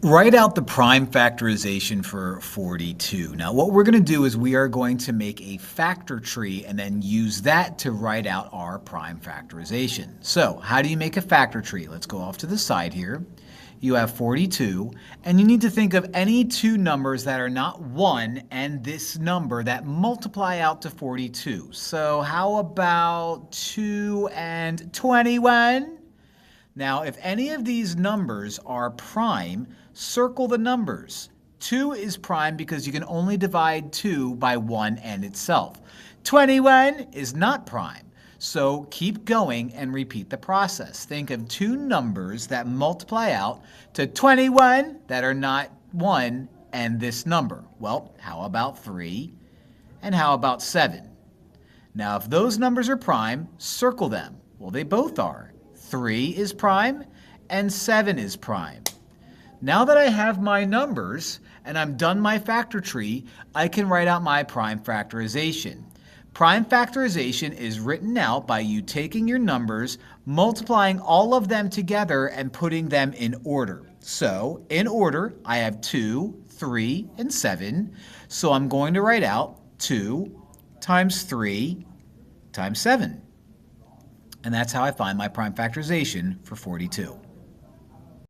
Write out the prime factorization for 42. Now what we're going to do is we are going to make a factor tree and then use that to write out our prime factorization. So how do you make a factor tree? Let's go off to the side here. You have 42, and you need to think of any two numbers that are not 1 and this number that multiply out to 42. So how about 2 and 21? Now, if any of these numbers are prime, circle the numbers. 2 is prime because you can only divide 2 by 1 and itself. 21 is not prime, so keep going and repeat the process. Think of two numbers that multiply out to 21 that are not 1 and this number. Well, how about 3? And how about 7? Now, if those numbers are prime, circle them. Well, they both are. 3 is prime and 7 is prime. Now that I have my numbers and I'm done my factor tree, I can write out my prime factorization. Prime factorization is written out by you taking your numbers, multiplying all of them together and putting them in order. So in order, I have 2, 3, and 7. So I'm going to write out 2 times 3 times 7. And that's how I find my prime factorization for 42.